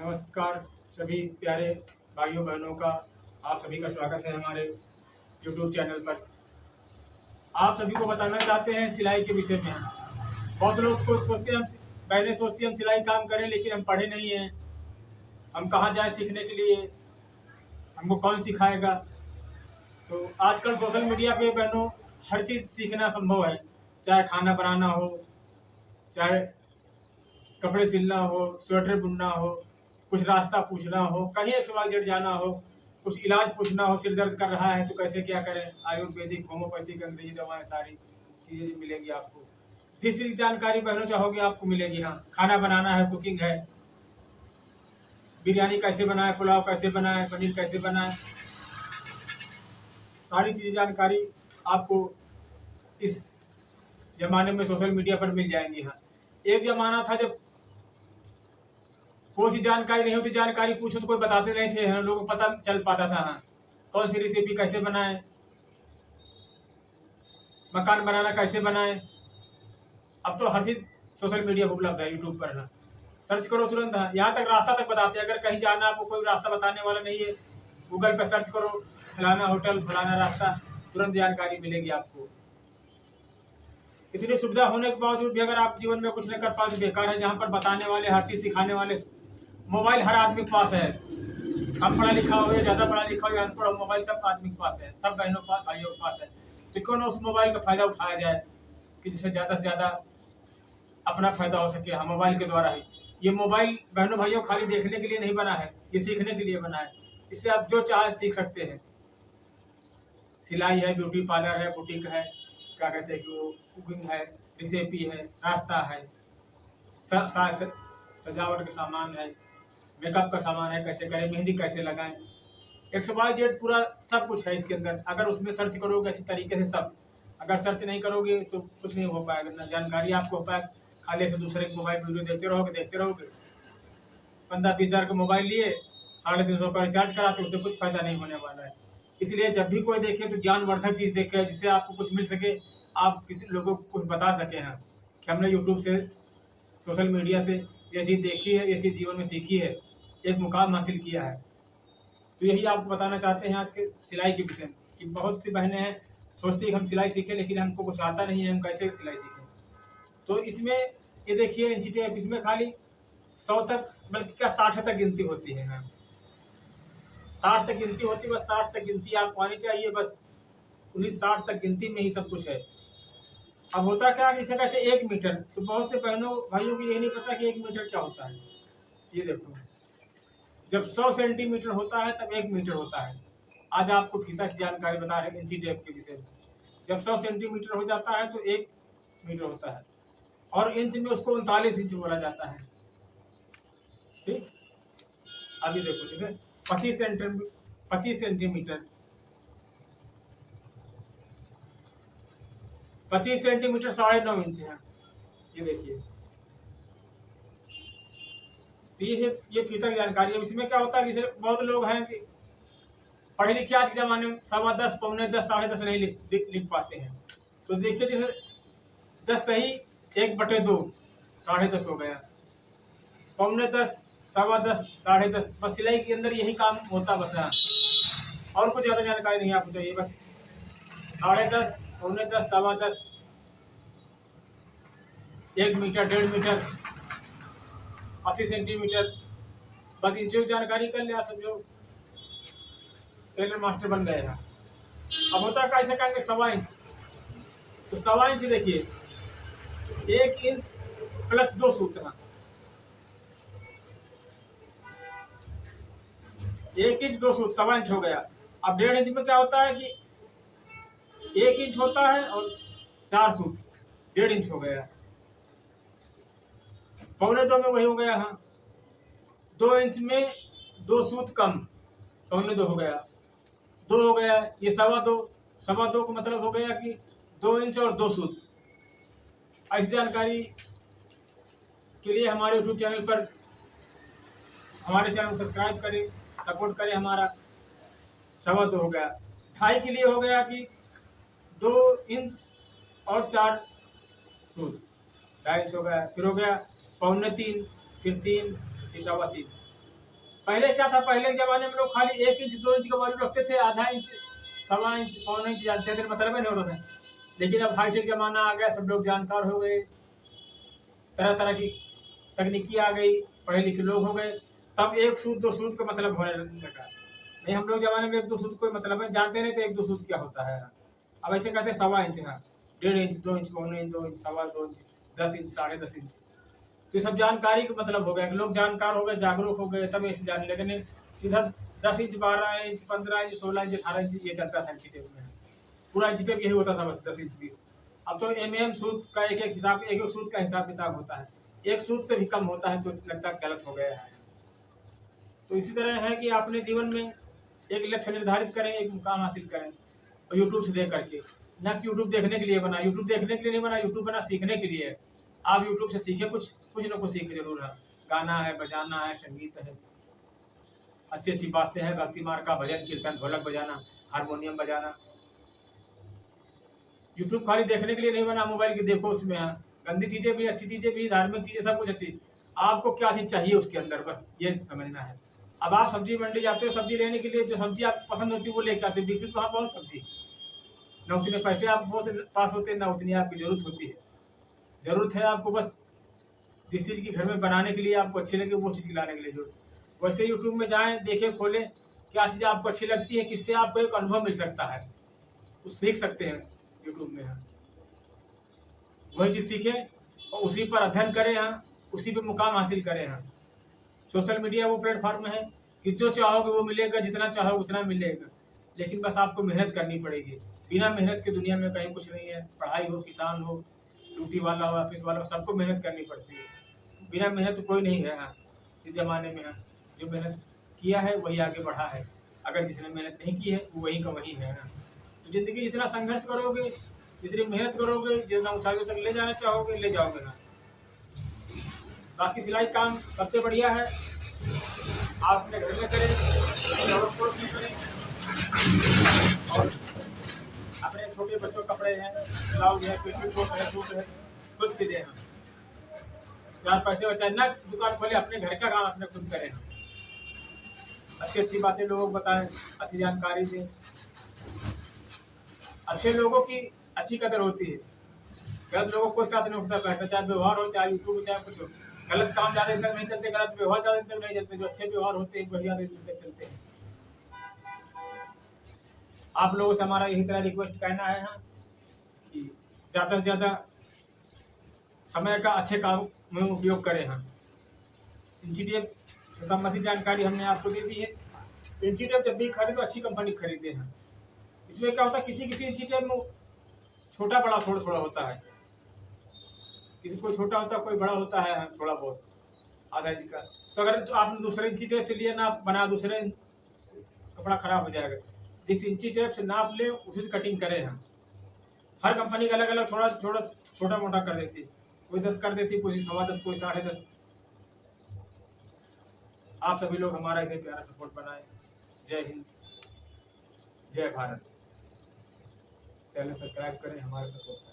नमस्कार सभी प्यारे भाइयों बहनों का, आप सभी का स्वागत है हमारे YouTube चैनल पर। आप सभी को बताना चाहते हैं सिलाई के विषय में। बहुत लोग को सोचते हैं, हम पहले सोचते हैं हम सिलाई काम करें, लेकिन हम पढ़े नहीं हैं, हम कहाँ जाएं सीखने के लिए, हमको कौन सिखाएगा। तो आजकल सोशल मीडिया पे बहनों हर चीज़ सीखना संभव है, चाहे खाना बनाना हो, चाहे कपड़े सिलना हो, स्वेटर बुनना हो, कुछ रास्ता पूछना हो, कहीं XYZ जाना हो, कुछ इलाज पूछना हो, सिर दर्द कर रहा है तो कैसे क्या करें, आयुर्वेदिक, होम्योपैथिक, अंग्रेजी दवाएं, सारी चीज़ें मिलेंगी आपको। जिस चीज़ की जानकारी बहनों चाहोगे आपको मिलेगी। हाँ, खाना बनाना है, कुकिंग है, बिरयानी कैसे बनाए, पुलाव कैसे बनाए, पनीर कैसे बनाए, सारी चीज़ें जानकारी आपको इस जमाने में सोशल मीडिया पर मिल जाएंगी। हाँ, एक जमाना था जब कोई सी जानकारी नहीं होती, जानकारी पूछो तो कोई बताते नहीं थे, हम लोगों को पता चल पाता था। हाँ, कौन सी रेसिपी कैसे बनाएं, मकान बनाना कैसे बनाएं। अब तो हर चीज़ सोशल मीडिया पर उपलब्ध है, यूट्यूब पर। हाँ, सर्च करो तुरंत। हाँ, यहाँ तक रास्ता तक बताते हैं। अगर कहीं जाना आपको कोई रास्ता बताने वाला नहीं है, गूगल पर सर्च करो, फलाना होटल, फलाना रास्ता, तुरंत जानकारी मिलेगी आपको। इतनी सुविधा होने के बावजूद भी अगर आप जीवन में कुछ नहीं कर पाओ तो बेकार है। जहाँ पर बताने वाले, हर चीज़ सिखाने वाले, मोबाइल हर आदमी के पास है, कम पढ़ा लिखा हो या ज़्यादा पढ़ा लिखा हो या अनपढ़ हो, मोबाइल सब आदमी के पास है, सब बहनों के पास, भाइयों के पास है। तो क्यों ना उस मोबाइल का फ़ायदा उठाया जाए कि जिससे ज़्यादा से ज़्यादा अपना फ़ायदा हो सके। हाँ, मोबाइल के द्वारा ही। ये मोबाइल बहनों भाइयों खाली देखने के लिए नहीं बना है, ये सीखने के लिए बना है। इससे आप जो चाहे सीख सकते हैं। सिलाई है, ब्यूटी पार्लर है, बुटीक है, क्या कहते हैं कि वो कुकिंग है, रेसिपी है, नाश्ता है, सजावट के सामान है, मेकअप का सामान है, कैसे करें, मेहंदी कैसे लगाएं, XYZ पूरा सब कुछ है इसके अंदर। अगर उसमें सर्च करोगे अच्छी तरीके से सब, अगर सर्च नहीं करोगे तो कुछ नहीं हो पाएगा, ना जानकारी आपको हो पाएगा। खाली से दूसरे के मोबाइल वीडियो देखते रहोगे। 15-20 हज़ार का मोबाइल लिए, 350 का रिचार्ज करा, तो उससे कुछ फायदा नहीं होने वाला है। इसलिए जब भी कोई देखे तो ज्ञानवर्धक चीज़ देखे, जिससे आपको कुछ मिल सके, आप किसी लोगों को कुछ बता सके। हैं कि हमने यूट्यूब से, सोशल मीडिया से ये चीज़ देखी है, ये चीज़ जीवन में सीखी है, एक मुकाम हासिल किया है। तो यही आपको बताना चाहते हैं आज के सिलाई के विषय में, कि बहुत सी बहनें हैं सोचती है हम सिलाई सीखें, लेकिन हमको कुछ आता नहीं है, हम कैसे सिलाई सीखें। तो इसमें ये देखिए इंची टेप, इसमें खाली 100 तक, बल्कि क्या 60 तक गिनती होती है। हाँ, 60 तक गिनती होती है, बस 60 तक गिनती आपको आनी चाहिए। बस 1960 तक गिनती में ही सब कुछ है। अब होता क्या है, इसे कहते हैं 1 मीटर। तो बहुत से बहनों भाइयों को ये नहीं पता कि 1 मीटर क्या होता है। ये देखो, जब 100 सेंटीमीटर होता है तब 1 मीटर होता है। आज आपको फीता की जानकारी बता रहे हैं इंची टेप के विषय में। जब 100 सेंटीमीटर हो जाता है तो 1 मीटर होता है, और इंच में उसको 39 इंच बोला जाता है। ठीक, अभी देखो, जैसे 25 सेंटीमीटर 25 सेंटीमीटर 9.5 इंच है। ये देखिए, तो ये फीता की जानकारी है। इसमें क्या होता है, जैसे बहुत लोग हैं कि पढ़े लिखे आज के ज़माने में 10.15, 10, 10.5 नहीं लिख पाते हैं। तो देखिए, जैसे 10 सही 1/2, 10.5 हो गया, 10.15, 10.15, 10.5। बस सिलाई के अंदर यही काम होता बस है, और कुछ ज़्यादा जानकारी नहीं आपको चाहिए। बस 10.5, 10.15, 10.15, 1 मीटर, 1.5 मीटर, 80 सेंटीमीटर, बस इंचों की जानकारी कर लिया तो जो टेलर मास्टर बन गए हैं। अब होता कैसे कहेंगे 1.25 इंच, तो 1.25 इंच देखिए, 1 इंच प्लस 2 सूत्र, 1 इंच 2 सूत्र, 1.25 इंच हो गया। अब 1.5 इंच में क्या होता है कि 1 इंच होता है और 4 सूत्र, 1.5 इंच हो गया। 1.25 में वही हो गया। हाँ, 2 इंच में 2 सूत्र कम, 2.25 हो गया, 2 हो गया। ये 2.25 का मतलब हो गया कि 2 इंच और 2 सूत्र। ऐसी जानकारी के लिए हमारे यूट्यूब चैनल पर, हमारे चैनल को सब्सक्राइब करें, सपोर्ट करें हमारा। 2.25 हो गया। 2.5 के लिए हो गया कि 2 इंच और 4 सूत्र, 2.5 इंच हो गया। फिर हो गया 2.25, फिर 3, फिर 3.25। पहले क्या था, पहले के जमाने में लोग खाली 1 इंच 2 इंच का वॉल्यूम रखते थे, आधा इंच, सवा इंच, पौना इंच जानते थे, मतलब ही नहीं होता था। लेकिन अब हाईटेक जमाना आ गया, सब लोग जानकार हो गए, तरह तरह की तकनीकी आ गई, पढ़े लिखे लोग हो गए, तब 1 सूत 2 सूत का मतलब होने लगा। नहीं, हम लोग जमाने में 1 2 सूत कोई मतलब है जानते नहीं थे 1 2 सूत क्या होता है। अब ऐसे कहते सवा इंच है, 1.5 इंच 2 इंच, पौने इंच, 2 इंच, सवा 2 इंच, 10 इंच, 10.5 इंच। तो ये सब जानकारी का मतलब हो गया कि लोग जानकार हो गए, जागरूक हो गए, तब ऐसे जाने लगे। नहीं सीधा 10 inch, 12 inch, 15 inch, 16 inch, 18 inch ये चलता था इंची टेप में। पूरा इंची टेप यही होता था बस, 10 इंच 20। अब तो सूत का एक हिसाब, एक सूत का हिसाब किताब होता है, 1 सूत से भी कम होता है तो लगता है गलत हो गया है। तो इसी तरह है कि अपने जीवन में एक लक्ष्य निर्धारित करें, एक मुकाम हासिल करें, और यूट्यूब से देख करके, ना कि यूट्यूब देखने के लिए बना। यूट्यूब देखने के लिए नहीं बना, यूट्यूब बना सीखने के लिए। आप यूट्यूब से सीखे, कुछ ना कुछ सीखे जरूर है। गाना है, बजाना है, संगीत है, अच्छी अच्छी बातें हैं, भक्ति मार्ग का भजन कीर्तन, ढोलक बजाना, हारमोनियम बजाना। यूट्यूब खाली देखने के लिए नहीं बना, मोबाइल की देखो, उसमें है गंदी चीजें भी, अच्छी चीजें भी, धार्मिक चीजें, सब कुछ अच्छी। आपको क्या चीज चाहिए उसके अंदर, बस ये समझना है। अब आप सब्जी मंडी जाते हो, सब्जी लेने के लिए जो सब्जी आपको पसंद होती है वो लेके आते हो, बिकती तो वहाँ बहुत सब्जी, ना उतने पैसे आप बहुत पास होते हैं, ना उतनी आपकी जरूरत होती है। जरूरत है आपको बस जिस चीज़ की घर में बनाने के लिए आपको अच्छी लगे वो चीज़ लाने के लिए जरूरत। वैसे यूट्यूब में जाएं, देखें, खोलें, क्या चीज़ आपको अच्छी लगती है, किससे आपको एक अनुभव मिल सकता है, कुछ सीख सकते हैं यूट्यूब में। हाँ, वही चीज़ सीखें और उसी पर अध्ययन करें। हाँ, उसी पे मुकाम हासिल करें। हाँ, सोशल मीडिया वो प्लेटफॉर्म है कि जो चाहोगे वो मिलेगा, जितना चाहो उतना मिलेगा, लेकिन बस आपको मेहनत करनी पड़ेगी। बिना मेहनत के दुनिया में कहीं कुछ नहीं है। पढ़ाई हो, किसान हो, ड्यूटी वाला हो, ऑफिस वाला हो, सबको मेहनत करनी पड़ती है। बिना मेहनत कोई नहीं है। हाँ, इस ज़माने में। हाँ, जो मेहनत किया है वही आगे बढ़ा है, अगर जिसने मेहनत नहीं की है वो वही का वही है। हाँ, तो ज़िंदगी जितना संघर्ष करोगे, जितनी मेहनत करोगे, जितना ऊंचाइयों तक ले जाना चाहोगे ले जाओगे। हाँ, बाकी सिलाई काम सबसे बढ़िया है, आप अपने घर में करें, जरूरत पड़ोस में करें, और अपने छोटे बच्चों के कपड़े हैं, ब्लाउज है, पेटीकोट है, सूट है, खुद सिले हैं। 4 पैसे बचाए ना, दुकान खोले, अपने घर का काम अपने खुद करें। अच्छी अच्छी बातें लोगों को बताएं, अच्छी जानकारी दें। अच्छे लोगों की अच्छी कदर होती है, गलत लोगों को साथ नहीं उठता बैठता, चाहे व्यवहार हो, चाहे यूट्यूब हो, चाहे कुछ हो। गलत काम ज़्यादा दिन तक नहीं चलते, गलत व्यवहार ज़्यादा दिन तक नहीं चलते, जो अच्छे व्यवहार होते हैं वही ज़्यादा दिन तक चलते हैं। आप लोगों से हमारा यही तरह रिक्वेस्ट कहना है। हाँ, कि ज़्यादा से ज़्यादा समय का अच्छे काम में उपयोग करें। हाँ, इंजीनियर से संबंधित जानकारी हमने आपको दे दी है। इंजीनियर जब भी खरीदो अच्छी कंपनी खरीदे हैं। इसमें क्या होता है, किसी किसी इंजीनियर में छोटा बड़ा थोड़ा थोड़ा होता है, किसी कोई छोटा होता है, कोई बड़ा होता है, थोड़ा बहुत आधा इंच का। तो अगर तो आपने दूसरे इंची टेप से लिए ना बना, दूसरे कपड़ा खराब हो जाएगा। जिस इंची टेप से नाप ले उसी से कटिंग करें। हम हर कंपनी का अलग अलग थोड़ा थोड़ा छोटा मोटा कर देती, कोई 10 कर देती, कोई 10.25, कोई 10.5। आप सभी लोग हमारा इसे प्यारा सपोर्ट बनाएं। जय हिंद, जय भारत। चैनल सब्सक्राइब करें, हमारा सपोर्ट करें।